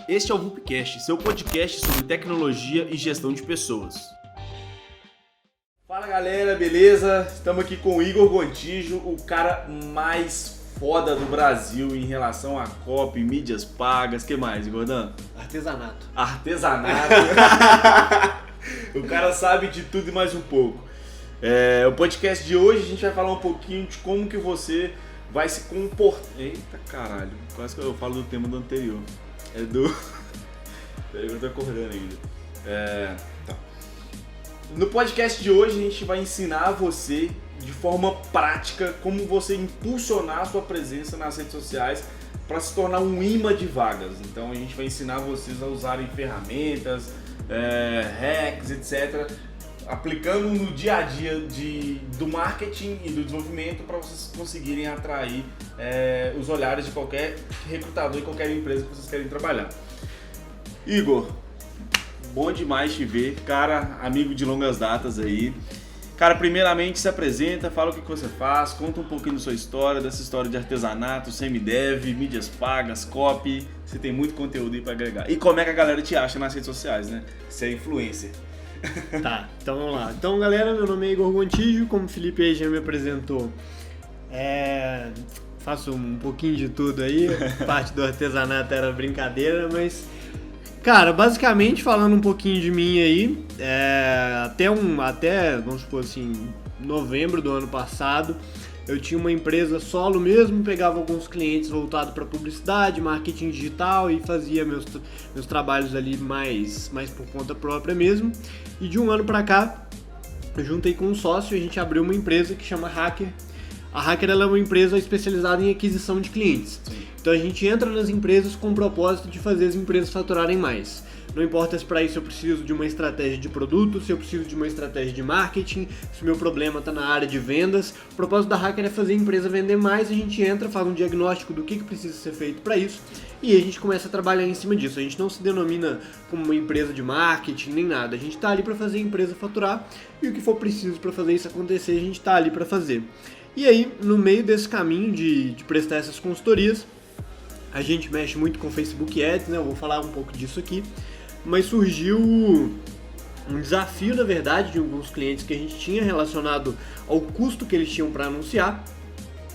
Este é o VupCast, seu podcast sobre tecnologia e gestão de pessoas. Fala galera, beleza? Estamos aqui com o Igor Gontijo, o cara mais foda do Brasil em relação a copy, mídias pagas, que mais, Igordão? Artesanato. O cara sabe de tudo e mais um pouco. O podcast de hoje a gente vai falar um pouquinho de como que você vai se comportar. Eita caralho, quase que eu falo do tema do anterior. Peraí, eu tô acordando ainda. No podcast de hoje a gente vai ensinar você de forma prática como você impulsionar a sua presença nas redes sociais para se tornar um imã de vagas. Então a gente vai ensinar vocês a usarem ferramentas, hacks, etc., aplicando no dia a dia do marketing e do desenvolvimento para vocês conseguirem atrair os olhares de qualquer recrutador e qualquer empresa que vocês querem trabalhar. Igor, bom demais te ver, cara, amigo de longas datas aí. Cara, primeiramente se apresenta, fala o que você faz, conta um pouquinho da sua história, dessa história de artesanato, semi-dev, mídias pagas, copy, você tem muito conteúdo aí pra agregar. E como é que a galera te acha nas redes sociais, né? Você é influencer. Tá, então vamos lá. Então galera, meu nome é Igor Gontijo, como o Felipe aí já me apresentou, faço um pouquinho de tudo aí, parte do artesanato era brincadeira, mas... Cara, basicamente falando um pouquinho de mim aí, até, vamos supor assim, novembro do ano passado, eu tinha uma empresa solo mesmo, pegava alguns clientes voltados para publicidade, marketing digital e fazia meus trabalhos ali mais por conta própria mesmo. E de um ano para cá, eu juntei com um sócio e a gente abriu uma empresa que chama Hacker. A Hacker ela é uma empresa especializada em aquisição de clientes. Sim. Então a gente entra nas empresas com o propósito de fazer as empresas faturarem mais. Não importa se para isso eu preciso de uma estratégia de produto, se eu preciso de uma estratégia de marketing, se o meu problema está na área de vendas. O propósito da Hacker é fazer a empresa vender mais, a gente entra, faz um diagnóstico do que precisa ser feito para isso e a gente começa a trabalhar em cima disso. A gente não se denomina como uma empresa de marketing nem nada, a gente está ali para fazer a empresa faturar e o que for preciso para fazer isso acontecer a gente está ali para fazer. E aí, no meio desse caminho de prestar essas consultorias, a gente mexe muito com Facebook Ads, né? Eu vou falar um pouco disso aqui, mas surgiu um desafio, na verdade, de alguns clientes que a gente tinha relacionado ao custo que eles tinham para anunciar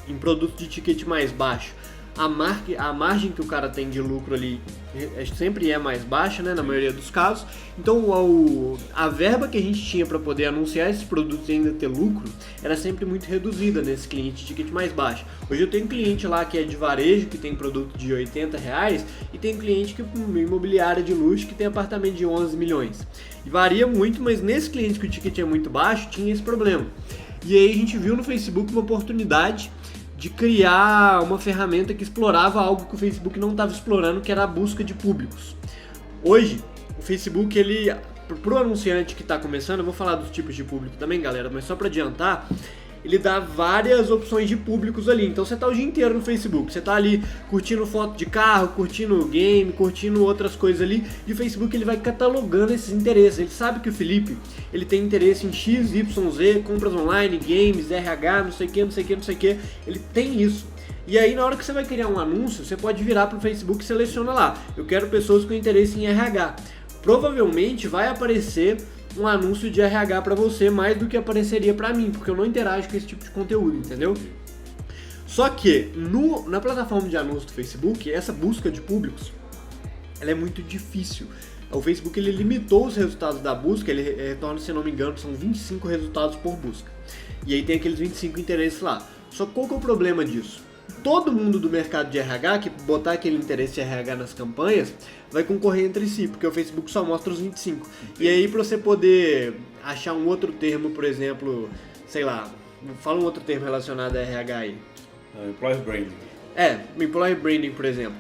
em produtos de ticket mais baixo. A margem que o cara tem de lucro ali sempre é mais baixa, né, na maioria dos casos. Então a verba que a gente tinha para poder anunciar esses produtos e ainda ter lucro era sempre muito reduzida nesse cliente de ticket mais baixo. Hoje eu tenho um cliente lá que é de varejo, que tem produto de R$80, e tem um cliente que é uma imobiliária de luxo que tem apartamento de 11 milhões. E varia muito, mas nesse cliente que o ticket é muito baixo tinha esse problema. E aí a gente viu no Facebook uma oportunidade de criar uma ferramenta que explorava algo que o Facebook não estava explorando, que era a busca de públicos. Hoje, o Facebook, pro anunciante que está começando, eu vou falar dos tipos de público também, galera, mas só para adiantar, ele dá várias opções de públicos ali. Então você tá o dia inteiro no Facebook, você tá ali curtindo foto de carro, curtindo game, curtindo outras coisas ali, e o Facebook ele vai catalogando esses interesses. Ele sabe que o Felipe, ele tem interesse em X, Y, Z, compras online, games, RH, não sei o que, ele tem isso. E aí na hora que você vai criar um anúncio, você pode virar pro Facebook e seleciona lá, eu quero pessoas com interesse em RH. Provavelmente vai aparecer um anúncio de RH para você mais do que apareceria para mim, porque eu não interajo com esse tipo de conteúdo, entendeu? Só que na plataforma de anúncio do Facebook, essa busca de públicos, ela é muito difícil. O Facebook ele limitou os resultados da busca, ele retorna, se não me engano, são 25 resultados por busca. E aí tem aqueles 25 interesses lá. Só qual que é o problema disso? Todo mundo do mercado de RH, que botar aquele interesse de RH nas campanhas, vai concorrer entre si, porque o Facebook só mostra os 25. E aí, para você poder achar um outro termo, por exemplo, sei lá, fala um outro termo relacionado a RH aí. Employer Branding. Employer Branding, por exemplo.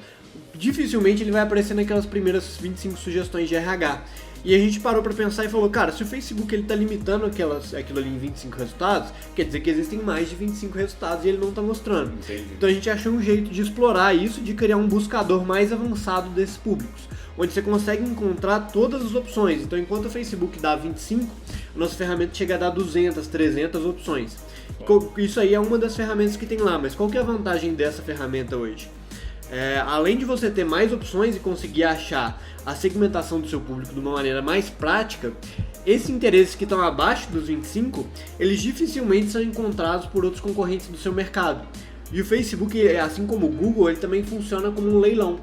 Dificilmente ele vai aparecer naquelas primeiras 25 sugestões de RH. E a gente parou para pensar e falou, cara, se o Facebook ele tá limitando aquilo ali em 25 resultados, quer dizer que existem mais de 25 resultados e ele não tá mostrando. Entendi. Então a gente achou um jeito de explorar isso, de criar um buscador mais avançado desses públicos, onde você consegue encontrar todas as opções. Então enquanto o Facebook dá 25, a nossa ferramenta chega a dar 200, 300 opções. Isso aí é uma das ferramentas que tem lá, mas qual que é a vantagem dessa ferramenta hoje? além de você ter mais opções e conseguir achar a segmentação do seu público de uma maneira mais prática, esses interesses que estão abaixo dos 25, eles dificilmente são encontrados por outros concorrentes do seu mercado. E o Facebook, assim como o Google, ele também funciona como um leilão.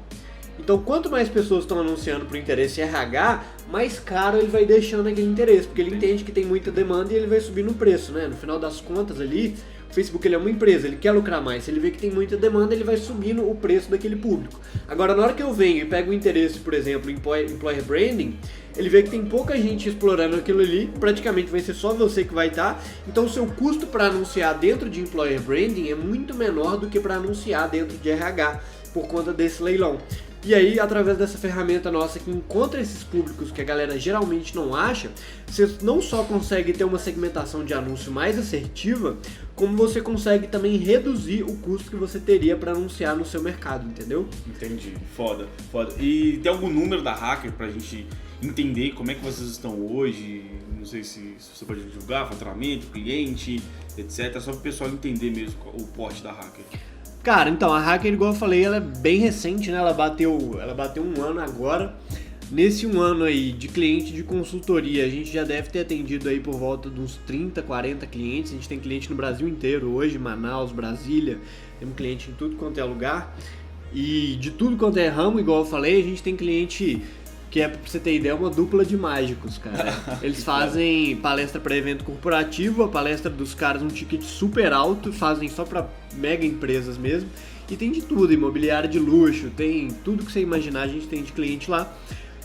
Então, quanto mais pessoas estão anunciando para o interesse RH, mais caro ele vai deixando aquele interesse, porque ele entende que tem muita demanda e ele vai subir no preço, né? No final das contas ali, o Facebook ele é uma empresa, ele quer lucrar mais. Se ele vê que tem muita demanda, ele vai subindo o preço daquele público. Agora, na hora que eu venho e pego o interesse, por exemplo, em Employer Branding, ele vê que tem pouca gente explorando aquilo ali, praticamente vai ser só você que vai estar. Então, o seu custo para anunciar dentro de Employer Branding é muito menor do que para anunciar dentro de RH, por conta desse leilão. E aí, através dessa ferramenta nossa que encontra esses públicos que a galera geralmente não acha, você não só consegue ter uma segmentação de anúncio mais assertiva, como você consegue também reduzir o custo que você teria para anunciar no seu mercado, entendeu? Entendi, foda. E tem algum número da Hacker pra gente entender como é que vocês estão hoje? Não sei se você pode divulgar, faturamento, cliente, etc. Só para o pessoal entender mesmo o porte da Hacker. Cara, então, a Hacker, igual eu falei, ela é bem recente, né? Ela bateu um ano agora. Nesse um ano aí de cliente de consultoria, a gente já deve ter atendido aí por volta de uns 30, 40 clientes. A gente tem cliente no Brasil inteiro hoje, Manaus, Brasília, temos cliente em tudo quanto é lugar. E de tudo quanto é ramo, igual eu falei, a gente tem cliente que pra você ter ideia, uma dupla de mágicos, cara. Eles fazem palestra para evento corporativo, a palestra dos caras um ticket super alto, fazem só para mega empresas mesmo, e tem de tudo, imobiliário de luxo, tem tudo que você imaginar, a gente tem de cliente lá.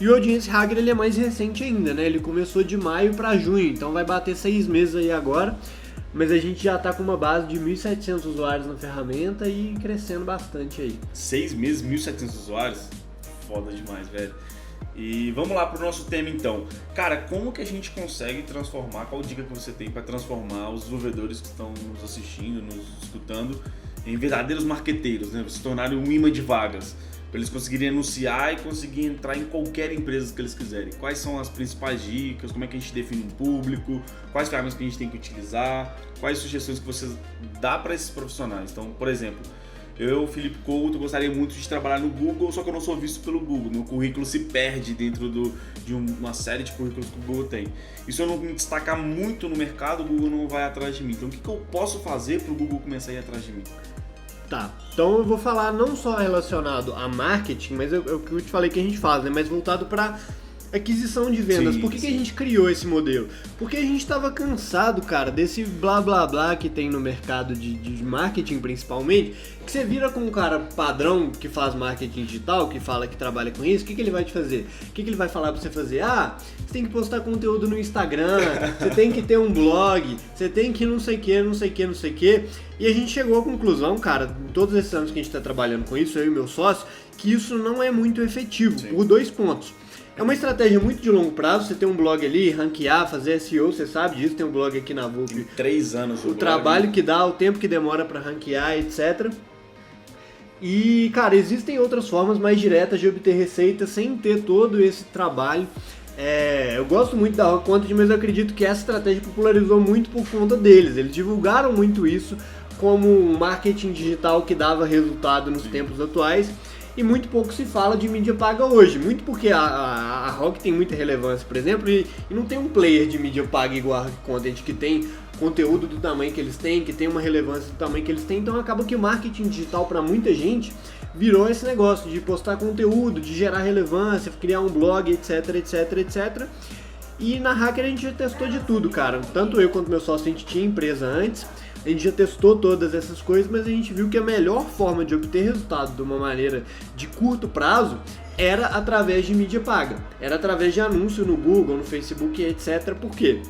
E o Audience Hacker, ele é mais recente ainda, né? Ele começou de maio para junho, então vai bater 6 meses aí agora, mas a gente já tá com uma base de 1.700 usuários na ferramenta e crescendo bastante aí. 6 meses, 1.700 usuários? Foda demais, velho. E vamos lá pro nosso tema então. Cara, como que a gente consegue transformar, qual dica que você tem para transformar os desenvolvedores que estão nos assistindo, nos escutando, em verdadeiros marqueteiros, né? Se tornarem um imã de vagas, para eles conseguirem anunciar e conseguir entrar em qualquer empresa que eles quiserem. Quais são as principais dicas, como é que a gente define um público, quais ferramentas que a gente tem que utilizar, quais sugestões que você dá para esses profissionais. Então, por exemplo, eu, Felipe Couto, gostaria muito de trabalhar no Google, só que eu não sou visto pelo Google. Meu currículo se perde dentro de uma série de currículos que o Google tem. E se eu não me destacar muito no mercado, o Google não vai atrás de mim. Então, o que eu posso fazer para o Google começar a ir atrás de mim? Tá, então eu vou falar não só relacionado a marketing, mas é o que eu te falei que a gente faz, né? Mas voltado para aquisição de vendas. Sim, Por que a gente criou esse modelo? Porque a gente estava cansado, cara, desse blá blá blá que tem no mercado de marketing principalmente, que você vira com um cara padrão que faz marketing digital, que fala que trabalha com isso, o que ele vai te fazer? O que ele vai falar pra você fazer? Ah, você tem que postar conteúdo no Instagram, você tem que ter um blog, você tem que não sei o que, não sei o que, não sei o que. E a gente chegou à conclusão, cara, em todos esses anos que a gente está trabalhando com isso, eu e meu sócio, que isso não é muito efetivo, Sim. por 2 pontos. É uma estratégia muito de longo prazo, você tem um blog ali, ranquear, fazer SEO, você sabe disso, tem um blog aqui na VUP. Em 3 anos O trabalho que dá, o tempo que demora para ranquear, etc. E, cara, existem outras formas mais diretas de obter receita sem ter todo esse trabalho. Eu gosto muito da Rock Content, mas eu acredito que essa estratégia popularizou muito por conta deles. Eles divulgaram muito isso como um marketing digital que dava resultado nos tempos atuais. E muito pouco se fala de mídia paga hoje, muito porque a Rock tem muita relevância, por exemplo, e não tem um player de mídia paga igual a Rock Content, que tem conteúdo do tamanho que eles têm, que tem uma relevância do tamanho que eles têm, então acaba que o marketing digital para muita gente virou esse negócio de postar conteúdo, de gerar relevância, criar um blog, etc, etc, etc. E na Hacker a gente já testou de tudo, cara, tanto eu quanto meu sócio, a gente tinha empresa antes, a gente já testou todas essas coisas, mas a gente viu que a melhor forma de obter resultado de uma maneira de curto prazo era através de mídia paga. Era através de anúncio no Google, no Facebook, etc. Por quê?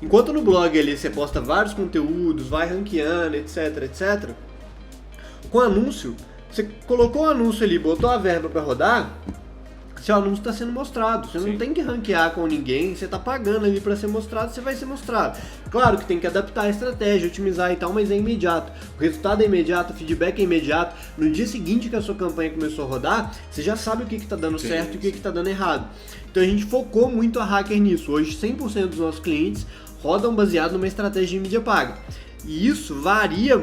Enquanto no blog ali você posta vários conteúdos, vai ranqueando, etc, etc. Com anúncio, você colocou o anúncio ali, botou a verba para rodar, seu anúncio está sendo mostrado, você não tem que ranquear com ninguém, você está pagando ali para ser mostrado, você vai ser mostrado. Claro que tem que adaptar a estratégia, otimizar e tal, mas é imediato. O resultado é imediato, o feedback é imediato. No dia seguinte que a sua campanha começou a rodar, você já sabe o que está dando certo e o que está dando errado. Então a gente focou muito a Hacker nisso. Hoje 100% dos nossos clientes rodam baseado numa estratégia de mídia paga. E isso varia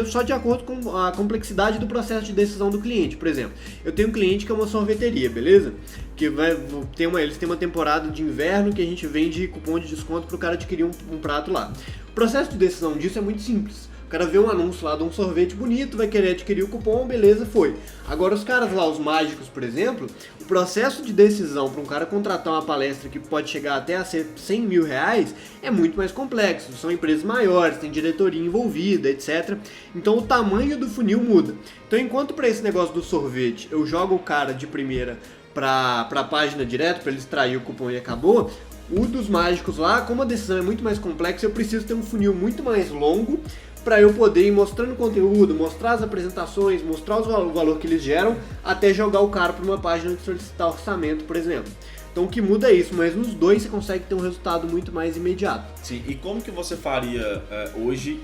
só de acordo com a complexidade do processo de decisão do cliente. Por exemplo, eu tenho um cliente que é uma sorveteria, beleza? Que eles têm uma temporada de inverno que a gente vende cupom de desconto para o cara adquirir um prato lá. O processo de decisão disso é muito simples. O cara vê um anúncio lá de um sorvete bonito, vai querer adquirir o cupom, beleza, foi. Agora os caras lá, os mágicos, por exemplo, o processo de decisão para um cara contratar uma palestra que pode chegar até a ser 100 mil reais é muito mais complexo. São empresas maiores, tem diretoria envolvida, etc. Então o tamanho do funil muda. Então enquanto para esse negócio do sorvete eu jogo o cara de primeira para a página direto, para ele extrair o cupom e acabou, o dos mágicos lá, como a decisão é muito mais complexa, eu preciso ter um funil muito mais longo para eu poder ir mostrando conteúdo, mostrar as apresentações, mostrar o valor que eles geram, até jogar o cara para uma página de solicitar orçamento, por exemplo. Então o que muda é isso, mas nos dois você consegue ter um resultado muito mais imediato. Sim, e como que você faria hoje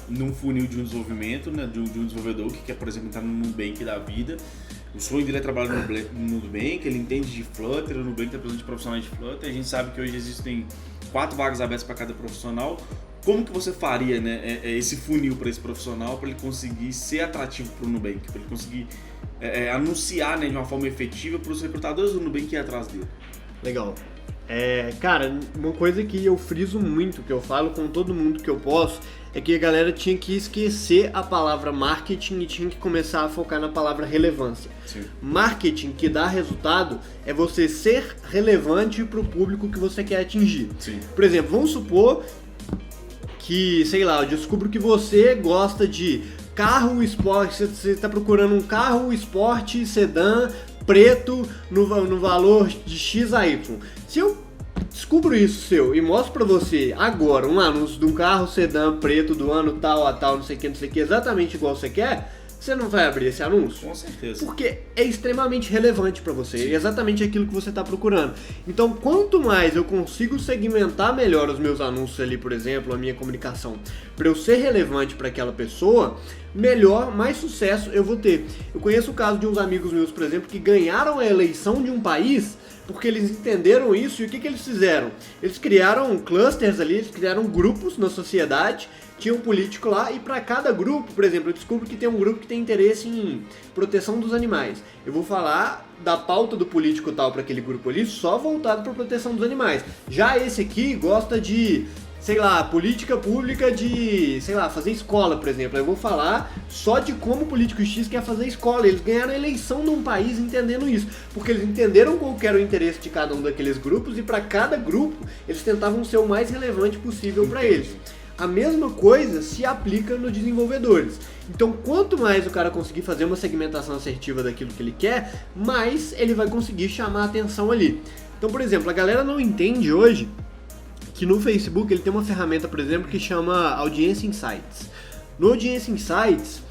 num funil de um desenvolvimento, né, de um desenvolvedor que quer, por exemplo, entrar no Nubank da vida, o sonho dele é trabalhar no Nubank, ele entende de Flutter, o Nubank está precisando de profissionais de Flutter, a gente sabe que hoje existem 4 vagas abertas para cada profissional. Como que você faria, né, esse funil para esse profissional, para ele conseguir ser atrativo para o Nubank, para ele conseguir anunciar, né, de uma forma efetiva para os recrutadores do Nubank ir atrás dele? Legal. Cara, uma coisa que eu friso muito, que eu falo com todo mundo que eu posso, é que a galera tinha que esquecer a palavra marketing e tinha que começar a focar na palavra relevância. Sim. Marketing que dá resultado é você ser relevante para o público que você quer atingir. Sim. Por exemplo, vamos supor que, sei lá, eu descubro que você gosta de carro esporte, você está procurando um carro esporte sedã preto no valor de X a Y. Se eu descubro isso seu e mostro pra você agora um anúncio de um carro sedã preto do ano tal a tal, não sei o que, exatamente igual você quer, você não vai abrir esse anúncio? Com certeza. Porque é extremamente relevante para você, é exatamente aquilo que você está procurando. Então, quanto mais eu consigo segmentar melhor os meus anúncios ali, por exemplo, a minha comunicação, para eu ser relevante para aquela pessoa, melhor, mais sucesso eu vou ter. Eu conheço o caso de uns amigos meus, por exemplo, que ganharam a eleição de um país porque eles entenderam isso e o que eles fizeram? Eles criaram clusters ali, eles criaram grupos na sociedade, tinha um político lá e para cada grupo, por exemplo, eu descubro que tem um grupo que tem interesse em proteção dos animais. Eu vou falar da pauta do político tal para aquele grupo ali só voltado para proteção dos animais. Já esse aqui gosta de, sei lá, política pública de, sei lá, fazer escola, por exemplo. Eu vou falar só de como o político X quer fazer escola. Eles ganharam a eleição num país entendendo isso, porque eles entenderam qual que era o interesse de cada um daqueles grupos e para cada grupo eles tentavam ser o mais relevante possível para eles. A mesma coisa se aplica nos desenvolvedores. Então, quanto mais o cara conseguir fazer uma segmentação assertiva daquilo que ele quer, mais ele vai conseguir chamar a atenção ali. Então, por exemplo, a galera não entende hoje que no Facebook ele tem uma ferramenta, por exemplo, que chama Audiência Insights. No Audiência Insights,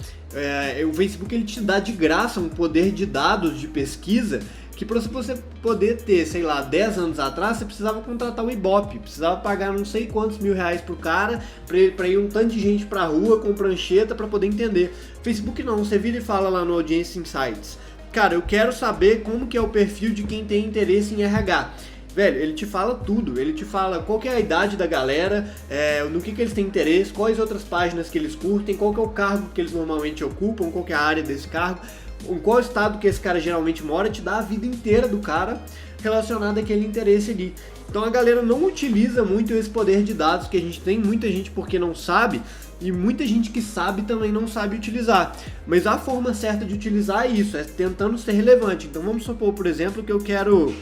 o Facebook ele te dá de graça um poder de dados de pesquisa que para você poder ter, sei lá, 10 anos atrás, você precisava contratar o Ibope, precisava pagar não sei quantos mil reais pro cara, pra ir um tanto de gente pra rua com prancheta pra poder entender. Facebook não, você vira e fala lá no Audience Insights, cara, eu quero saber como que é o perfil de quem tem interesse em RH. Velho, ele te fala tudo, ele te fala qual que é a idade da galera, no que eles têm interesse, quais outras páginas que eles curtem, qual que é o cargo que eles normalmente ocupam, qual que é a área desse cargo, em qual estado que esse cara geralmente mora, te dá a vida inteira do cara relacionada àquele interesse ali. Então a galera não utiliza muito esse poder de dados que a gente tem, muita gente porque não sabe, e muita gente que sabe também não sabe utilizar. Mas a forma certa de utilizar é isso, é tentando ser relevante. Então vamos supor, por exemplo, que eu quero,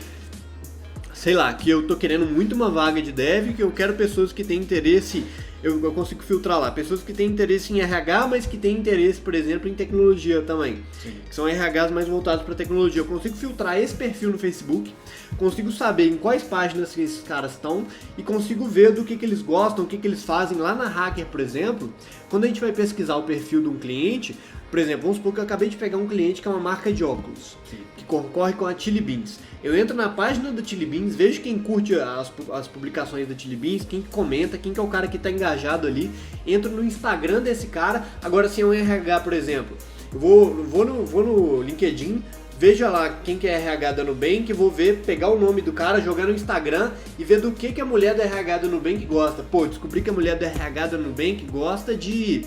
sei lá, que eu tô querendo muito uma vaga de dev, que eu quero pessoas que têm interesse, eu consigo filtrar lá, pessoas que têm interesse em RH, mas que têm interesse, por exemplo, em tecnologia também. Sim. Que são RHs mais voltados para tecnologia. Eu consigo filtrar esse perfil no Facebook, consigo saber em quais páginas que esses caras estão e consigo ver do que eles gostam, o que eles fazem. Lá na Hacker, por exemplo, quando a gente vai pesquisar o perfil de um cliente, por exemplo, vamos supor que eu acabei de pegar um cliente que é uma marca de óculos, que concorre com a Chili Beans. Eu entro na página da Chili Beans, vejo quem curte as publicações da Chili Beans, quem comenta, quem que é o cara que está engajado ali, entro no Instagram desse cara. Agora, se é um RH, por exemplo, eu vou no LinkedIn, veja lá quem que é RH da Nubank, vou pegar o nome do cara, jogar no Instagram e ver do que a mulher do RH da Nubank gosta. Pô, descobri que a mulher do RH da Nubank gosta de,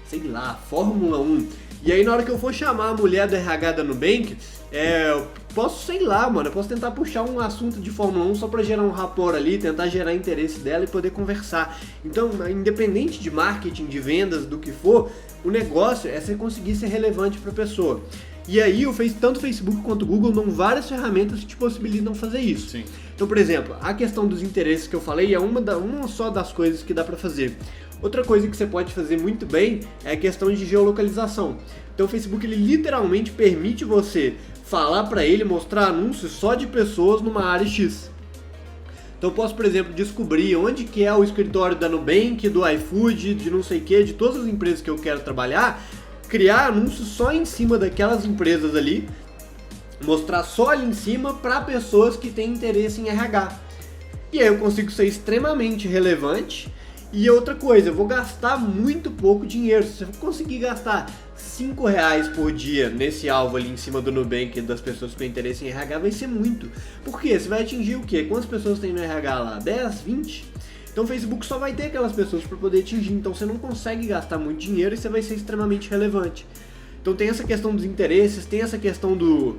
sei lá, Fórmula 1. E aí na hora que eu for chamar a mulher do RH da Nubank, eu posso, sei lá, mano, eu posso tentar puxar um assunto de Fórmula 1 só pra gerar um rapport ali, tentar gerar interesse dela e poder conversar. Então, independente de marketing, de vendas, do que for, o negócio é você conseguir ser relevante pra pessoa. E aí, tanto o Facebook quanto o Google dão várias ferramentas que te possibilitam fazer isso. Sim. Então, por exemplo, a questão dos interesses que eu falei é uma só das coisas que dá pra fazer. Outra coisa que você pode fazer muito bem é a questão de geolocalização. Então, o Facebook ele literalmente permite você falar pra ele, mostrar anúncios só de pessoas numa área X. Então, eu posso, por exemplo, descobrir onde que é o escritório da Nubank, do iFood, de não sei o que, de todas as empresas que eu quero trabalhar, criar anúncios só em cima daquelas empresas ali, mostrar só ali em cima para pessoas que têm interesse em RH. E aí eu consigo ser extremamente relevante. E outra coisa, eu vou gastar muito pouco dinheiro. Se eu conseguir gastar R$5 por dia nesse alvo ali em cima do Nubank das pessoas que têm interesse em RH, vai ser muito. Por quê? Você vai atingir o quê? Quantas pessoas tem no RH lá? 10? 20? Então o Facebook só vai ter aquelas pessoas para poder atingir, então você não consegue gastar muito dinheiro e você vai ser extremamente relevante. Então tem essa questão dos interesses, tem essa questão do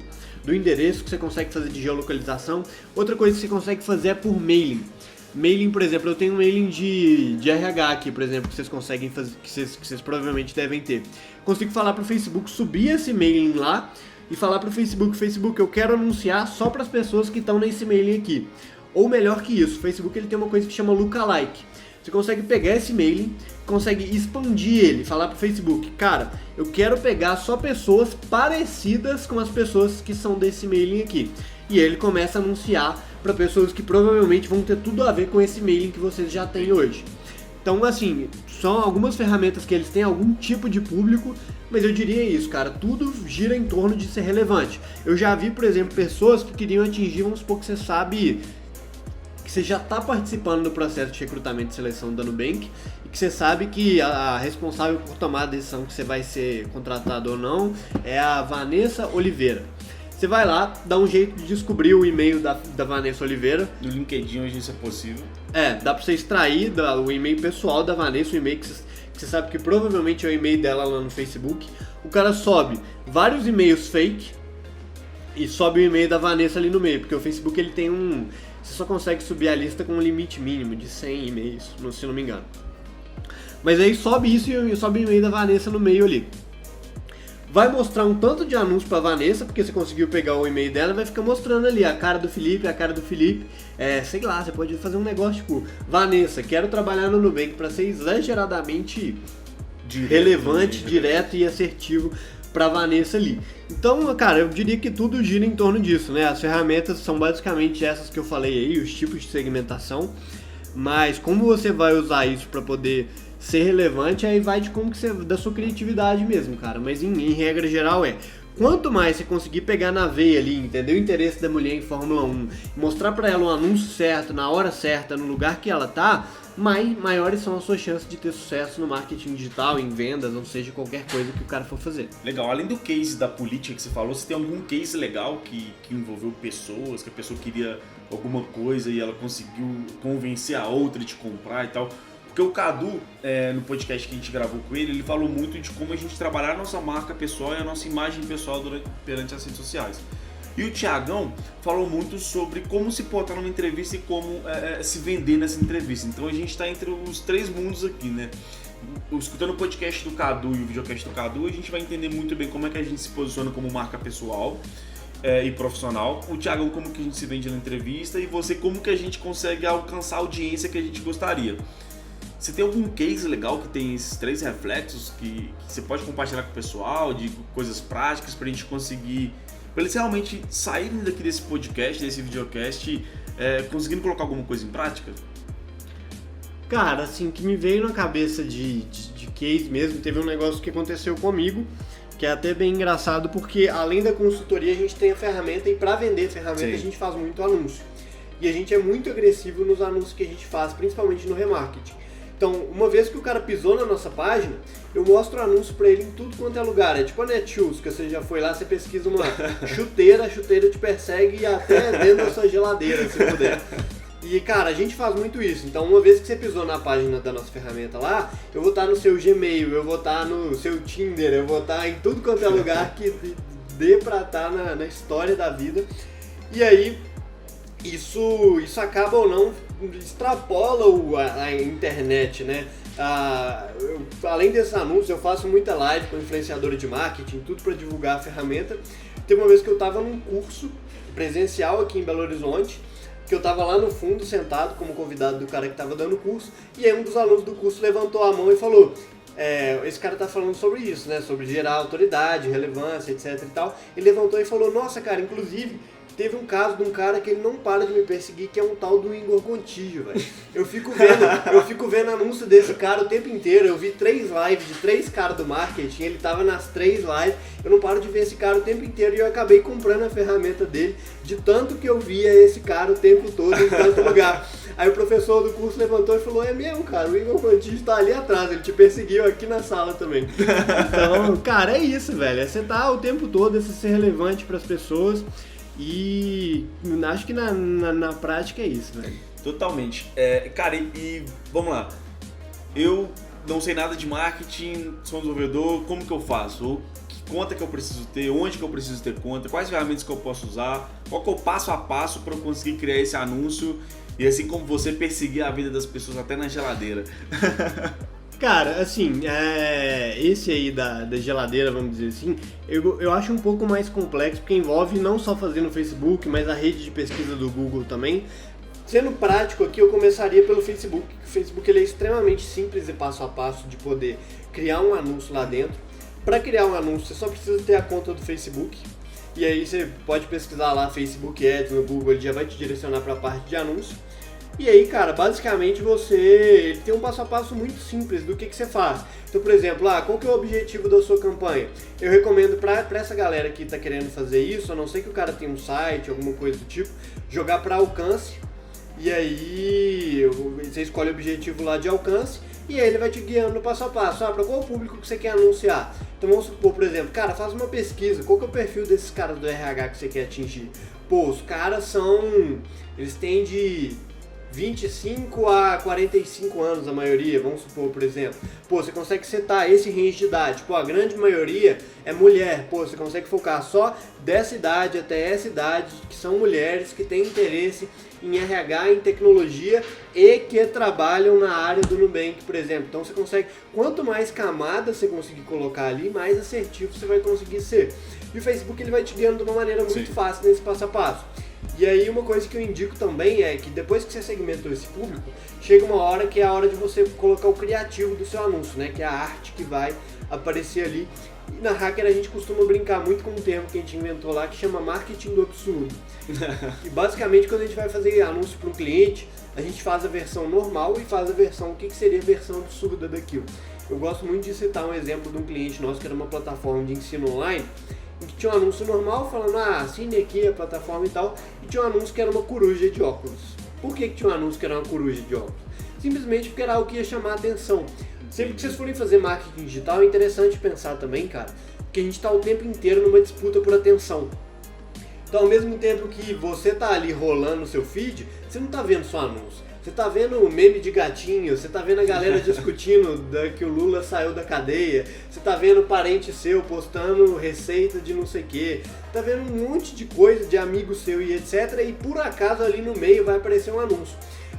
endereço que você consegue fazer de geolocalização. Outra coisa que você consegue fazer é por mailing. Mailing, por exemplo, eu tenho um mailing de RH aqui, por exemplo, que vocês conseguem fazer, que vocês provavelmente devem ter. Consigo falar para o Facebook subir esse mailing lá e falar para o Facebook, eu quero anunciar só para as pessoas que estão nesse mailing aqui. Ou melhor que isso, o Facebook ele tem uma coisa que chama lookalike. Você consegue pegar esse mailing, consegue expandir ele, falar pro Facebook, cara, eu quero pegar só pessoas parecidas com as pessoas que são desse mailing aqui. E aí ele começa a anunciar para pessoas que provavelmente vão ter tudo a ver com esse mailing que vocês já têm hoje. Então, assim, são algumas ferramentas que eles têm algum tipo de público, mas eu diria isso, cara, tudo gira em torno de ser relevante. Eu já vi, por exemplo, pessoas que queriam atingir, vamos supor que você sabe que você já está participando do processo de recrutamento e seleção da Nubank e que você sabe que a responsável por tomar a decisão que você vai ser contratado ou não é a Vanessa Oliveira. Você vai lá, dá um jeito de descobrir o e-mail da Vanessa Oliveira. No LinkedIn hoje isso é possível. Dá pra você extrair o e-mail pessoal da Vanessa, o e-mail que você sabe que provavelmente é o e-mail dela lá no Facebook. O cara sobe vários e-mails fake e sobe o e-mail da Vanessa ali no meio, porque o Facebook ele tem você só consegue subir a lista com um limite mínimo de 100 e-mails, se não me engano. Mas aí sobe isso e sobe o e-mail da Vanessa no meio ali. Vai mostrar um tanto de anúncio pra Vanessa, porque você conseguiu pegar o e-mail dela, vai ficar mostrando ali a cara do Felipe. Sei lá, você pode fazer um negócio tipo, Vanessa, quero trabalhar no Nubank pra ser exageradamente relevante, direto e assertivo pra Vanessa ali. Então, cara, eu diria que tudo gira em torno disso, né? As ferramentas são basicamente essas que eu falei aí, os tipos de segmentação, mas como você vai usar isso pra poder ser relevante, aí vai de como que você, da sua criatividade mesmo, cara. Mas em regra geral quanto mais você conseguir pegar na veia ali, entender o interesse da mulher em Fórmula 1, mostrar pra ela um anúncio certo, na hora certa, no lugar que ela tá, maiores são as suas chances de ter sucesso no marketing digital, em vendas, ou seja, qualquer coisa que o cara for fazer. Legal, além do case da política que você falou, você tem algum case legal que envolveu pessoas, que a pessoa queria alguma coisa e ela conseguiu convencer a outra de comprar e tal? Porque o Cadu, no podcast que a gente gravou com ele falou muito de como a gente trabalhar a nossa marca pessoal e a nossa imagem pessoal perante as redes sociais. E o Thiagão falou muito sobre como se portar numa entrevista e como se vender nessa entrevista. Então a gente está entre os três mundos aqui, né? Escutando o podcast do Cadu e o videocast do Cadu, a gente vai entender muito bem como é que a gente se posiciona como marca pessoal e profissional. O Thiagão, como que a gente se vende na entrevista, e você, como que a gente consegue alcançar a audiência que a gente gostaria. Você tem algum case legal que tem esses três reflexos que você pode compartilhar com o pessoal, de coisas práticas pra gente conseguir, pra eles realmente saírem daqui desse podcast, desse videocast, conseguindo colocar alguma coisa em prática? Cara, assim, que me veio na cabeça de case mesmo, teve um negócio que aconteceu comigo, que é até bem engraçado, porque além da consultoria a gente tem a ferramenta, e pra vender ferramenta a gente faz muito anúncio. E a gente é muito agressivo nos anúncios que a gente faz, principalmente no remarketing. Então, uma vez que o cara pisou na nossa página, eu mostro o anúncio pra ele em tudo quanto é lugar. É tipo a Netshoes, que você já foi lá, você pesquisa uma chuteira, a chuteira te persegue até dentro da sua geladeira, se puder. E, cara, a gente faz muito isso. Então, uma vez que você pisou na página da nossa ferramenta lá, eu vou estar no seu Gmail, eu vou estar no seu Tinder, eu vou estar em tudo quanto é lugar que dê pra estar na história da vida. E aí, isso acaba ou não, extrapola a internet, né? Além desses anúncios, eu faço muita live com influenciadora de marketing, tudo para divulgar a ferramenta. Teve uma vez que eu estava num curso presencial aqui em Belo Horizonte, que eu estava lá no fundo, sentado como convidado do cara que estava dando o curso, e aí um dos alunos do curso levantou a mão e falou: esse cara tá falando sobre isso, né? Sobre gerar autoridade, relevância, etc e tal. Ele levantou e falou: nossa, cara, inclusive teve um caso de um cara que ele não para de me perseguir, que é um tal do Igor Gontijo, velho. Eu fico vendo anúncio desse cara o tempo inteiro. Eu vi 3 lives de 3 caras do marketing, ele tava nas 3 lives. Eu não paro de ver esse cara o tempo inteiro e eu acabei comprando a ferramenta dele, de tanto que eu via esse cara o tempo todo em tanto lugar. Aí o professor do curso levantou e falou: é mesmo, cara, o Igor Gontijo tá ali atrás, ele te perseguiu aqui na sala também. Então, cara, é isso, velho. É você tá o tempo todo, é ser relevante pras pessoas. E acho que na prática é isso, velho. Totalmente. Cara, e vamos lá. Eu não sei nada de marketing, sou desenvolvedor, como que eu faço? Que conta que eu preciso ter? Onde que eu preciso ter conta? Quais ferramentas que eu posso usar? Qual que é o passo a passo para eu conseguir criar esse anúncio? E assim como você perseguir a vida das pessoas até na geladeira. Cara, assim, esse aí da geladeira, vamos dizer assim, eu acho um pouco mais complexo, porque envolve não só fazer no Facebook, mas a rede de pesquisa do Google também. Sendo prático aqui, eu começaria pelo Facebook. O Facebook ele é extremamente simples e passo a passo de poder criar um anúncio lá dentro. Para criar um anúncio, você só precisa ter a conta do Facebook. E aí você pode pesquisar lá Facebook Ads no Google, ele já vai te direcionar para a parte de anúncio. E aí, cara, basicamente ele tem um passo a passo muito simples do que você faz. Então, por exemplo, qual que é o objetivo da sua campanha? Eu recomendo pra essa galera que tá querendo fazer isso, a não ser que o cara tenha um site, alguma coisa do tipo, jogar para alcance. E aí você escolhe o objetivo lá de alcance e aí ele vai te guiando passo a passo. Para qual público que você quer anunciar? Então vamos supor, por exemplo, cara, faz uma pesquisa. Qual que é o perfil desses caras do RH que você quer atingir? Pô, os caras eles têm de 25 a 45 anos a maioria, vamos supor, por exemplo. Pô, você consegue setar esse range de idade. Pô, a grande maioria é mulher. Pô, você consegue focar só dessa idade até essa idade, que são mulheres que têm interesse em RH, em tecnologia e que trabalham na área do Nubank, por exemplo. Então você consegue, quanto mais camadas você conseguir colocar ali, mais assertivo você vai conseguir ser. E o Facebook ele vai te guiando de uma maneira muito fácil nesse passo a passo. E aí uma coisa que eu indico também é que depois que você segmentou esse público, chega uma hora que é a hora de você colocar o criativo do seu anúncio, né? Que é a arte que vai aparecer ali. E na Hacker a gente costuma brincar muito com um termo que a gente inventou lá que chama marketing do absurdo. E basicamente quando a gente vai fazer anúncio para um cliente, a gente faz a versão normal e faz a versão, o que seria a versão absurda daquilo. Eu gosto muito de citar um exemplo de um cliente nosso que era uma plataforma de ensino online, em que tinha um anúncio normal falando, assine aqui a plataforma e tal, e tinha um anúncio que era uma coruja de óculos. Por que tinha um anúncio que era uma coruja de óculos? Simplesmente porque era algo que ia chamar a atenção. Sempre que vocês forem fazer marketing digital, é interessante pensar também, cara, que a gente está o tempo inteiro numa disputa por atenção. Então, ao mesmo tempo que você tá ali rolando o seu feed, você não tá vendo só anúncio. Você tá vendo o meme de gatinho, você tá vendo a galera discutindo que o Lula saiu da cadeia, você tá vendo parente seu postando receita de não sei o que, tá vendo um monte de coisa de amigo seu e etc. E por acaso ali no meio vai aparecer um anúncio.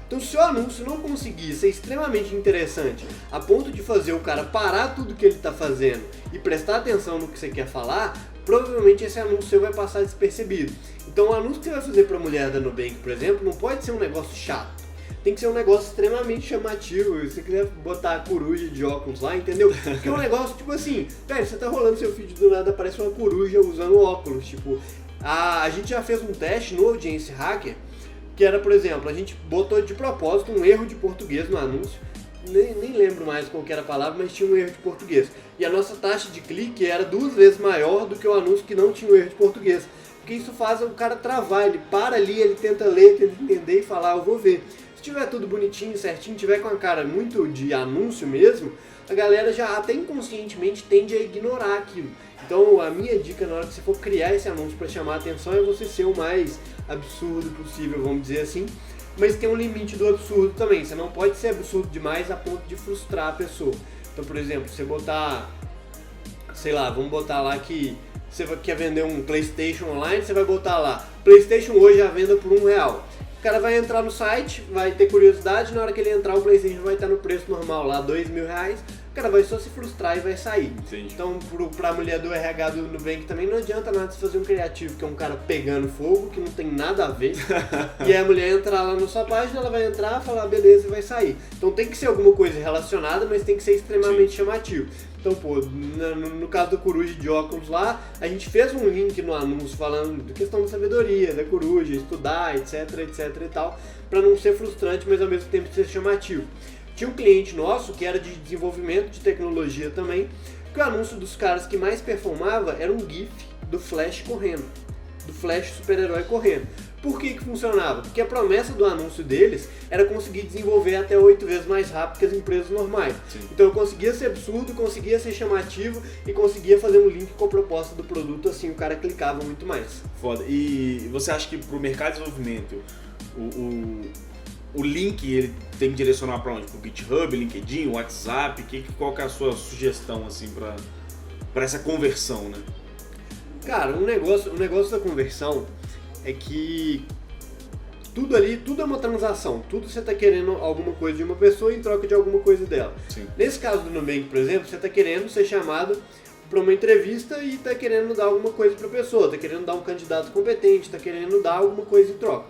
Então se o anúncio não conseguir ser extremamente interessante a ponto de fazer o cara parar tudo que ele tá fazendo e prestar atenção no que você quer falar, provavelmente esse anúncio seu vai passar despercebido. Então o anúncio que você vai fazer pra mulher da Nubank, por exemplo, não pode ser um negócio chato. Tem que ser um negócio extremamente chamativo. Se você quiser botar a coruja de óculos lá, entendeu? Porque é um negócio tipo assim, velho, você tá rolando seu feed do nada, aparece uma coruja usando óculos. Tipo, a gente já fez um teste no Audience Hacker, que era, por exemplo, a gente botou de propósito um erro de português no anúncio. Nem lembro mais qual que era a palavra, mas tinha um erro de português. E a nossa taxa de clique era 2 vezes maior do que o anúncio que não tinha o erro de português. Porque isso faz o cara travar, ele para ali, ele tenta ler, tenta entender e falar, eu vou ver. Se tiver tudo bonitinho, certinho, tiver com a cara muito de anúncio mesmo, a galera já até inconscientemente tende a ignorar aquilo. Então a minha dica na hora que você for criar esse anúncio para chamar a atenção é você ser o mais absurdo possível, vamos dizer assim, mas tem um limite do absurdo também. Você não pode ser absurdo demais a ponto de frustrar a pessoa. Então, por exemplo, você botar, sei lá, vamos botar lá que você quer vender um PlayStation online, você vai botar lá, PlayStation hoje à venda por R$1. O cara vai entrar no site, vai ter curiosidade, na hora que ele entrar o PlayStation vai estar no preço normal lá, R$2.000, o cara vai só se frustrar e vai sair. Entendi. Então, pra mulher do RH do Nubank também não adianta nada você fazer um criativo que é um cara pegando fogo, que não tem nada a ver, e a mulher entrar lá na sua página, ela vai entrar, falar beleza e vai sair. Então tem que ser alguma coisa relacionada, mas tem que ser extremamente chamativo. Então, pô, no caso do Coruja de óculos lá, a gente fez um link no anúncio falando da questão da sabedoria, da coruja, estudar, etc e tal, pra não ser frustrante, mas ao mesmo tempo ser chamativo. Tinha um cliente nosso que era de desenvolvimento de tecnologia também, que o anúncio dos caras que mais performava era um GIF do Flash correndo, do Flash super-herói correndo. Por que funcionava? Porque a promessa do anúncio deles era conseguir desenvolver até 8 vezes mais rápido que as empresas normais. Sim. Então eu conseguia ser absurdo, conseguia ser chamativo e conseguia fazer um link com a proposta do produto, assim o cara clicava muito mais. Foda. E você acha que pro mercado de desenvolvimento, o link ele tem que direcionar para onde? Pro GitHub, LinkedIn, WhatsApp? Qual que é a sua sugestão assim para essa conversão, né? Cara, o negócio da conversão é que tudo ali, tudo é uma transação, tudo você está querendo alguma coisa de uma pessoa em troca de alguma coisa dela. Sim. Nesse caso do Nubank, por exemplo, você está querendo ser chamado para uma entrevista e está querendo dar alguma coisa para a pessoa, está querendo dar um candidato competente, está querendo dar alguma coisa em troca.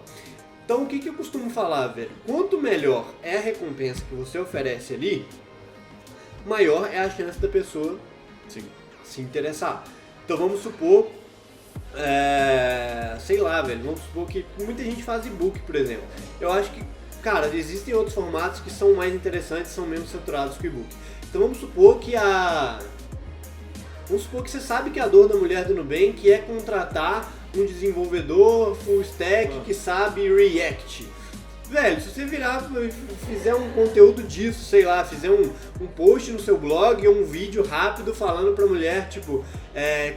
Então o que eu costumo falar, velho? Quanto melhor é a recompensa que você oferece ali, maior é a chance da pessoa se interessar. Então vamos supor, sei lá, velho, vamos supor que muita gente faz e-book, por exemplo. Eu acho que, cara, existem outros formatos que são mais interessantes, são menos saturados que o e-book. Então vamos supor que você sabe que a dor da mulher do Nubank é contratar um desenvolvedor full stack que sabe React. Velho, se você fizer um conteúdo disso, sei lá, fizer um post no seu blog ou um vídeo rápido falando pra mulher, tipo,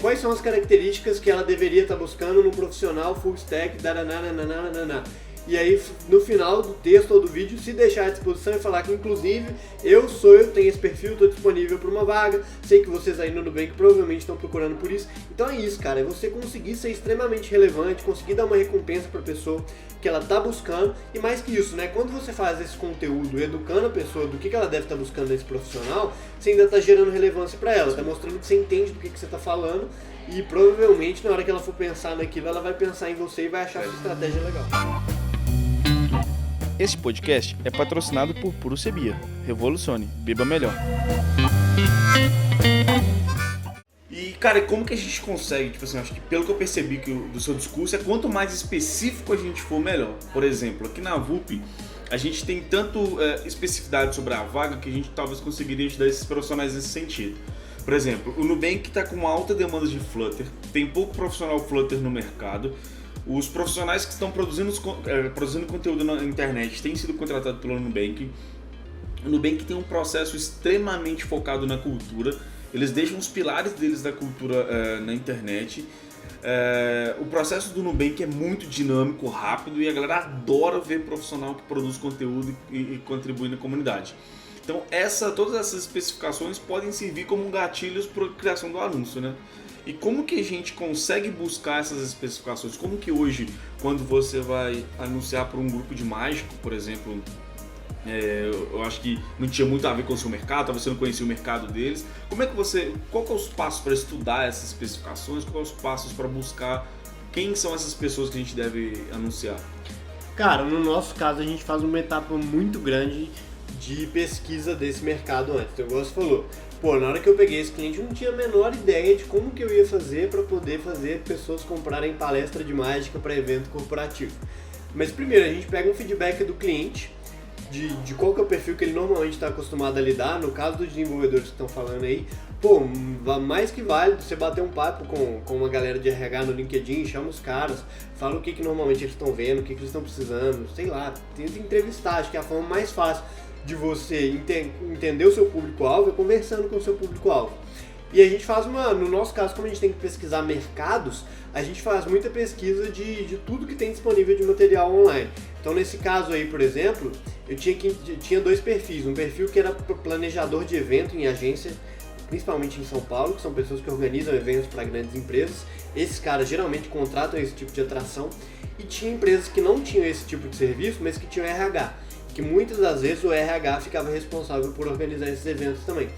quais são as características que ela deveria estar buscando num profissional full stack, e aí no final do texto ou do vídeo se deixar à disposição e falar que inclusive eu tenho esse perfil, estou disponível para uma vaga, sei que vocês aí no Nubank provavelmente estão procurando por isso. Então é isso, cara, é você conseguir ser extremamente relevante, conseguir dar uma recompensa para a pessoa que ela está buscando, e mais que isso, né, quando você faz esse conteúdo educando a pessoa do que ela deve estar buscando nesse profissional, você ainda está gerando relevância para ela, está mostrando que você entende do que você está falando, e provavelmente na hora que ela for pensar naquilo, ela vai pensar em você e vai achar a sua estratégia legal. Esse podcast é patrocinado por Puro Sebia. Revolucione, beba melhor. E, cara, como que a gente consegue, tipo assim, acho que pelo que eu percebi do seu discurso, é quanto mais específico a gente for, melhor. Por exemplo, aqui na VUP, a gente tem tanto especificidade sobre a vaga que a gente talvez conseguiria ajudar esses profissionais nesse sentido. Por exemplo, o Nubank está com uma alta demanda de Flutter, tem pouco profissional Flutter no mercado. Os profissionais que estão produzindo conteúdo na internet têm sido contratados pelo Nubank. O Nubank tem um processo extremamente focado na cultura. Eles deixam os pilares deles da cultura na internet. O processo do Nubank é muito dinâmico, rápido, e a galera adora ver profissional que produz conteúdo e contribui na comunidade. Então todas essas especificações podem servir como gatilhos para a criação do anúncio, né? E como que a gente consegue buscar essas especificações? Como que hoje, quando você vai anunciar para um grupo de mágico, por exemplo, eu acho que não tinha muito a ver com o seu mercado, talvez você não conhecia o mercado deles. Qual que é os passos para estudar essas especificações? Quais são os passos para buscar quem são essas pessoas que a gente deve anunciar? Cara, no nosso caso a gente faz uma etapa muito grande de pesquisa desse mercado antes. Então, igual você falou, na hora que eu peguei esse cliente, eu não tinha a menor ideia de como que eu ia fazer para poder fazer pessoas comprarem palestra de mágica para evento corporativo. Mas primeiro, a gente pega um feedback do cliente, de qual que é o perfil que ele normalmente está acostumado a lidar. No caso dos desenvolvedores que estão falando aí, pô, mais que válido você bater um papo com uma galera de RH no LinkedIn, chama os caras, fala o que normalmente eles estão vendo, o que eles estão precisando, sei lá, tenta entrevistar. Acho que é a forma mais fácil de você entender o seu público-alvo é conversando com o seu público-alvo. E a gente faz no nosso caso, como a gente tem que pesquisar mercados, a gente faz muita pesquisa de tudo que tem disponível de material online. Então nesse caso aí, por exemplo, eu tinha 2 perfis, um perfil que era planejador de evento em agência, principalmente em São Paulo, que são pessoas que organizam eventos para grandes empresas. Esses caras geralmente contratam esse tipo de atração, e tinha empresas que não tinham esse tipo de serviço, mas que tinham RH, que muitas das vezes o RH ficava responsável por organizar esses eventos também.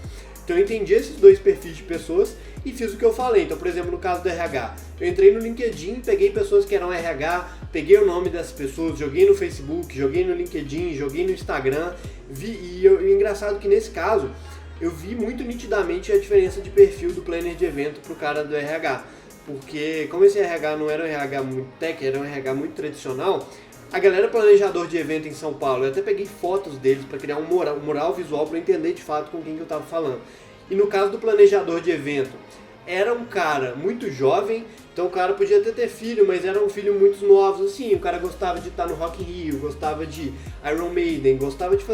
Então eu entendi esses 2 perfis de pessoas e fiz o que eu falei. Então, por exemplo, no caso do RH, eu entrei no LinkedIn, peguei pessoas que eram RH, peguei o nome dessas pessoas, joguei no Facebook, joguei no LinkedIn, joguei no Instagram, e engraçado que nesse caso, eu vi muito nitidamente a diferença de perfil do planner de evento pro cara do RH. Porque como esse RH não era um RH muito tech, era um RH muito tradicional, a galera planejador de evento em São Paulo, eu até peguei fotos deles para criar um mural visual para entender de fato com quem que eu estava falando. E no caso do planejador de evento, era um cara muito jovem, então o cara podia até ter filho, mas eram filhos muito novos, assim, o cara gostava de estar no Rock in Rio, gostava de Iron Maiden, gostava de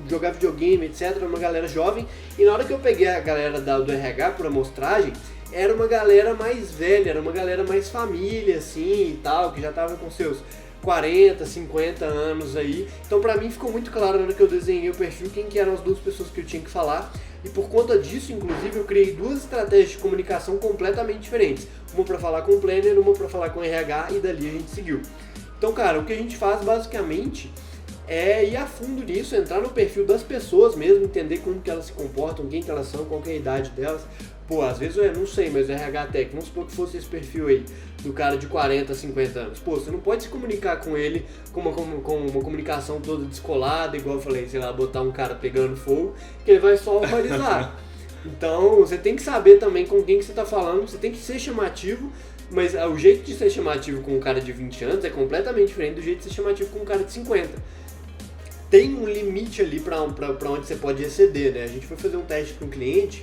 jogar videogame, etc, era uma galera jovem, e na hora que eu peguei a galera do RH por amostragem, era uma galera mais velha, era uma galera mais família, assim, e tal, que já tava com seus 40, 50 anos aí. Então pra mim ficou muito claro na hora que eu desenhei o perfil quem que eram as 2 pessoas que eu tinha que falar. E por conta disso, inclusive, eu criei 2 estratégias de comunicação completamente diferentes. Uma para falar com o planner, uma para falar com o RH, e dali a gente seguiu. Então, cara, o que a gente faz basicamente é ir a fundo nisso, entrar no perfil das pessoas mesmo, entender como que elas se comportam, quem que elas são, qual que é a idade delas. Pô, às vezes eu não sei, mas o RH Tech, vamos supor que fosse esse perfil aí, do cara de 40, 50 anos. Pô, você não pode se comunicar com ele com uma comunicação toda descolada, igual eu falei, sei lá, botar um cara pegando fogo, que ele vai só horrorizar. Então, você tem que saber também com quem que você tá falando, você tem que ser chamativo, mas o jeito de ser chamativo com um cara de 20 anos é completamente diferente do jeito de ser chamativo com um cara de 50. Tem um limite ali pra onde você pode exceder, né? A gente foi fazer um teste com um cliente,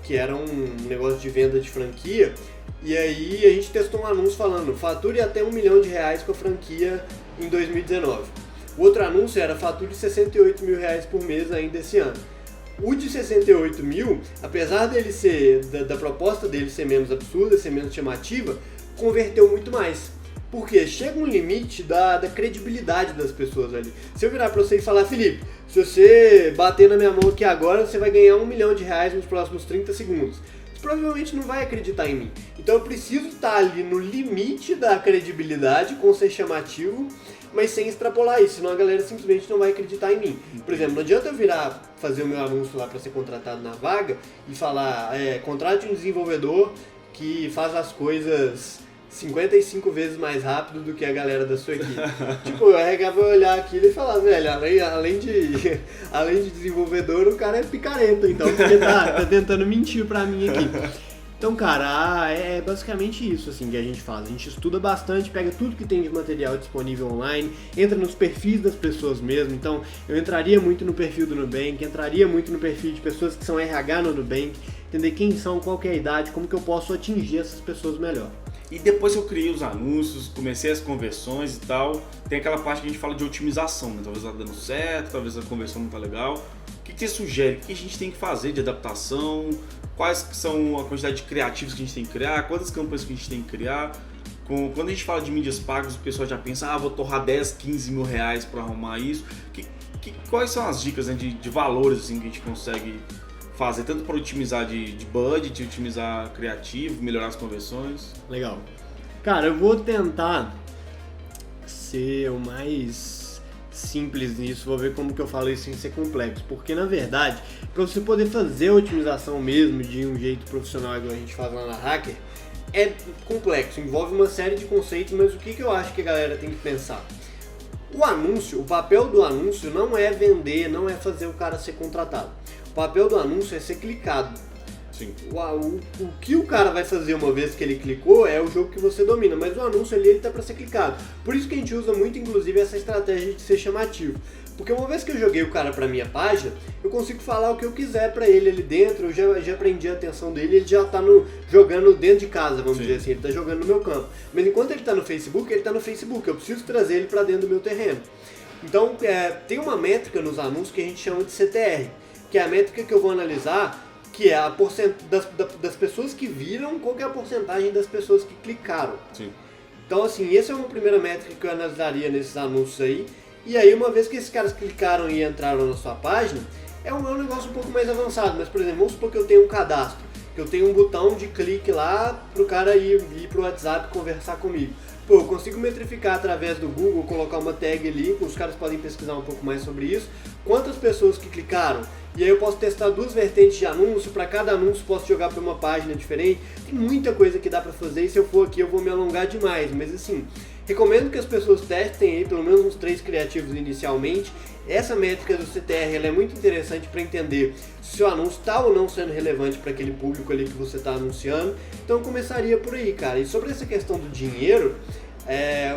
que era um negócio de venda de franquia, e aí a gente testou um anúncio falando, fature até R$1 milhão com a franquia em 2019. O outro anúncio era fature R$68 mil por mês ainda esse ano. O de 68 mil, apesar dele ser, da proposta dele ser menos absurda, ser menos chamativa, converteu muito mais. Porque chega um limite da credibilidade das pessoas ali. Se eu virar pra você e falar, Felipe, se você bater na minha mão aqui agora, você vai ganhar R$1 milhão nos próximos 30 segundos. Você provavelmente não vai acreditar em mim. Então eu preciso estar ali no limite da credibilidade, com ser chamativo, mas sem extrapolar isso, senão a galera simplesmente não vai acreditar em mim. Por exemplo, não adianta eu fazer o meu anúncio lá para ser contratado na vaga e falar, contrate um desenvolvedor que faz as coisas 55 vezes mais rápido do que a galera da sua equipe. Tipo, o RH vai olhar aquilo e falar, velho, além de desenvolvedor, o cara é picareta, então, porque tá tentando mentir pra mim aqui. Então, cara, é basicamente isso assim que a gente faz. A gente estuda bastante, pega tudo que tem de material disponível online, entra nos perfis das pessoas mesmo. Então, eu entraria muito no perfil do Nubank, entraria muito no perfil de pessoas que são RH no Nubank, entender quem são, qual que é a idade, como que eu posso atingir essas pessoas melhor. E depois que eu criei os anúncios, comecei as conversões e tal, tem aquela parte que a gente fala de otimização, né? Talvez tá dando certo, talvez a conversão não tá legal. O que você sugere? O que a gente tem que fazer de adaptação? Quais são a quantidade de criativos que a gente tem que criar? Quantas campanhas que a gente tem que criar? Quando a gente fala de mídias pagas, o pessoal já pensa, vou torrar 10, 15 mil reais para arrumar isso. Quais são as dicas, né, de valores assim, que a gente consegue fazer, tanto para otimizar de budget, otimizar criativo, melhorar as conversões? Legal. Cara, eu vou tentar ser o mais simples nisso, vou ver como que eu falo isso sem ser complexo, porque na verdade, para você poder fazer a otimização mesmo de um jeito profissional igual a gente faz lá na Hacker, é complexo, envolve uma série de conceitos, mas o que eu acho que a galera tem que pensar? O anúncio, o papel do anúncio não é vender, não é fazer o cara ser contratado. O papel do anúncio é ser clicado. Sim. O que o cara vai fazer uma vez que ele clicou é o jogo que você domina, mas o anúncio ali ele tá para ser clicado. Por isso que a gente usa muito, inclusive, essa estratégia de ser chamativo. Porque uma vez que eu joguei o cara pra minha página, eu consigo falar o que eu quiser pra ele ali dentro, eu já prendi a atenção dele, ele já tá jogando dentro de casa, vamos dizer assim, ele tá jogando no meu campo. Mas enquanto ele tá no Facebook, eu preciso trazer ele pra dentro do meu terreno. Então, tem uma métrica nos anúncios que a gente chama de CTR, que é a métrica que eu vou analisar, que é a das pessoas que viram, qual que é a porcentagem das pessoas que clicaram. Sim. Então, assim, essa é uma primeira métrica que eu analisaria nesses anúncios aí. E aí, uma vez que esses caras clicaram e entraram na sua página, é um negócio um pouco mais avançado. Mas, por exemplo, vamos supor que eu tenho um cadastro, que eu tenho um botão de clique lá pro cara ir pro WhatsApp conversar comigo. Pô, eu consigo metrificar através do Google, colocar uma tag ali, os caras podem pesquisar um pouco mais sobre isso, quantas pessoas que clicaram. E aí eu posso testar 2 vertentes de anúncio, para cada anúncio posso jogar para uma página diferente. Tem muita coisa que dá para fazer e se eu for aqui eu vou me alongar demais, mas assim, recomendo que as pessoas testem aí pelo menos uns 3 criativos inicialmente. Essa métrica do CTR ela é muito interessante para entender se o anúncio está ou não sendo relevante para aquele público ali que você está anunciando. Então eu começaria por aí, cara. E sobre essa questão do dinheiro,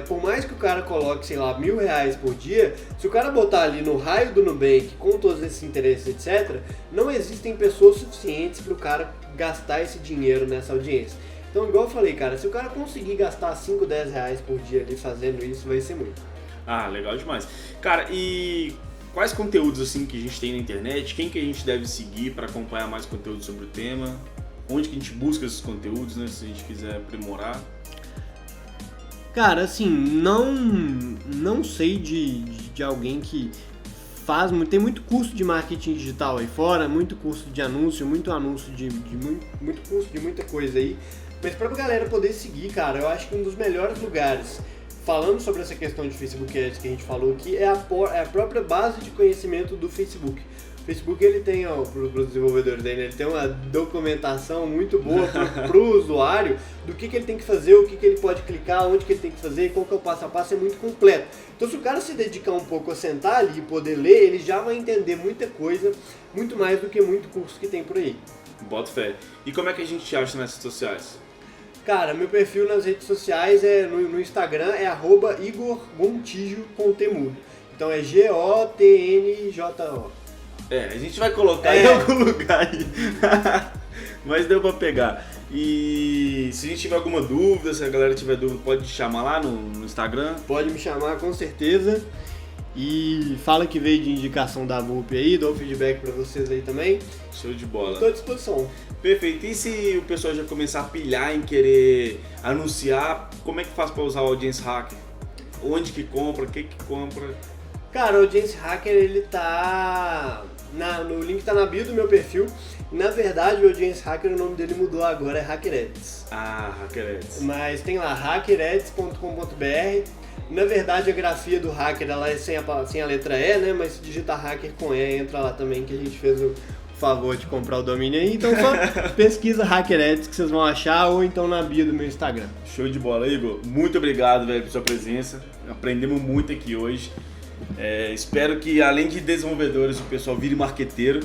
por mais que o cara coloque, sei lá, R$1.000 por dia, se o cara botar ali no raio do Nubank com todos esses interesses, etc., não existem pessoas suficientes para o cara gastar esse dinheiro nessa audiência. Então, igual eu falei, cara, se o cara conseguir gastar 5, 10 reais por dia ali fazendo isso, vai ser muito. Ah, legal demais. Cara, e quais conteúdos assim que a gente tem na internet? Quem que a gente deve seguir para acompanhar mais conteúdo sobre o tema? Onde que a gente busca esses conteúdos, né? Se a gente quiser aprimorar. Cara, assim, não sei de alguém que faz muito. Tem muito curso de marketing digital aí fora, muito curso de anúncio, muito anúncio muito curso de muita coisa aí. Mas pra galera poder seguir, cara, eu acho que um dos melhores lugares, falando sobre essa questão de Facebook Ads que a gente falou aqui, é a própria base de conhecimento do Facebook. O Facebook ele tem, para os desenvolvedores dele, ele tem uma documentação muito boa para o usuário do que ele tem que fazer, o que ele pode clicar, onde que ele tem que fazer, qual que é o passo a passo, é muito completo. Então se o cara se dedicar um pouco a sentar ali e poder ler, ele já vai entender muita coisa, muito mais do que muito curso que tem por aí. Bota fé. E como é que a gente te acha nas redes sociais? Cara, meu perfil nas redes sociais no Instagram é @IgorGontijo com T mudo. Então é GOTNJO. A gente vai colocar em algum lugar aí. Mas deu pra pegar. E se a gente tiver alguma dúvida, se a galera tiver dúvida, pode te chamar lá no Instagram? Pode me chamar com certeza. E fala que veio de indicação da VUP aí, dou feedback pra vocês aí também. Show de bola. Estou à disposição. Perfeito. E se o pessoal já começar a pilhar em querer anunciar, como é que faz pra usar o Audience Hacker? Onde que compra? O que compra? Cara, o Audience Hacker, ele tá... o link tá na bio do meu perfil. Na verdade, o Audience Hacker, o nome dele mudou agora, é HackerAds. Ah, HackerAds. Mas tem lá, hackerads.com.br. Na verdade, a grafia do hacker, ela é sem a letra E, né? Mas se digitar hacker com E, entra lá também, que a gente fez o favor de comprar o domínio aí. Então só pesquisa HackerAds que vocês vão achar, ou então na bio do meu Instagram. Show de bola, Igor. Muito obrigado, velho, por sua presença. Aprendemos muito aqui hoje. Espero que, além de desenvolvedores, o pessoal vire marqueteiro.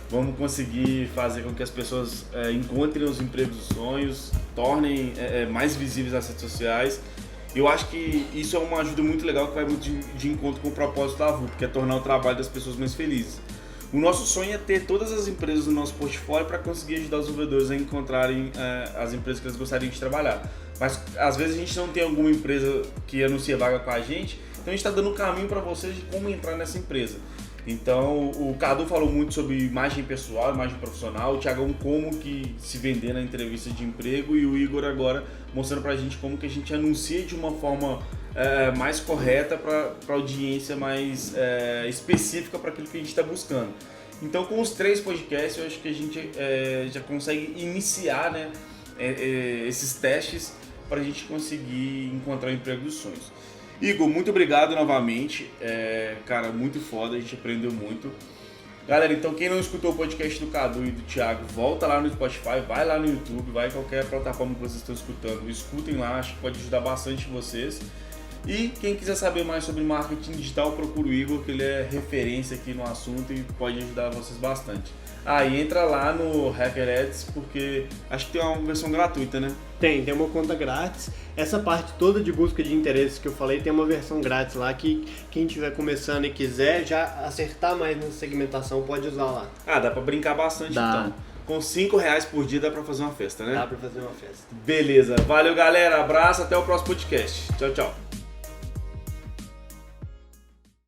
Vamos conseguir fazer com que as pessoas encontrem os empregos dos sonhos, tornem mais visíveis nas redes sociais. Eu acho que isso é uma ajuda muito legal que vai muito de encontro com o propósito da VUP, que é tornar o trabalho das pessoas mais felizes. O nosso sonho é ter todas as empresas no nosso portfólio para conseguir ajudar os desenvolvedores a encontrarem as empresas que eles gostariam de trabalhar. Mas às vezes a gente não tem alguma empresa que anuncia vaga com a gente, então a gente está dando um caminho para vocês de como entrar nessa empresa. Então o Cadu falou muito sobre imagem pessoal, imagem profissional, o Thiagão como que se vender na entrevista de emprego e o Igor agora mostrando pra gente como que a gente anuncia de uma forma mais correta para audiência mais específica para aquilo que a gente está buscando. Então com os 3 podcasts eu acho que a gente já consegue iniciar, né, esses testes para a gente conseguir encontrar o emprego dos sonhos. Igor, muito obrigado novamente, cara, muito foda, a gente aprendeu muito. Galera, então quem não escutou o podcast do Cadu e do Thiago, volta lá no Spotify, vai lá no YouTube, vai em qualquer plataforma que vocês estão escutando, escutem lá, acho que pode ajudar bastante vocês. E quem quiser saber mais sobre marketing digital, procura o Igor, que ele é referência aqui no assunto e pode ajudar vocês bastante. E entra lá no Hacker Ads, porque acho que tem uma versão gratuita, né? Tem uma conta grátis. Essa parte toda de busca de interesses que eu falei tem uma versão grátis lá que quem estiver começando e quiser já acertar mais nessa segmentação pode usar lá. Dá pra brincar bastante então. Com R$5 por dia dá pra fazer uma festa, né? Dá pra fazer uma festa. Beleza. Valeu, galera. Abraço. Até o próximo podcast. Tchau, tchau.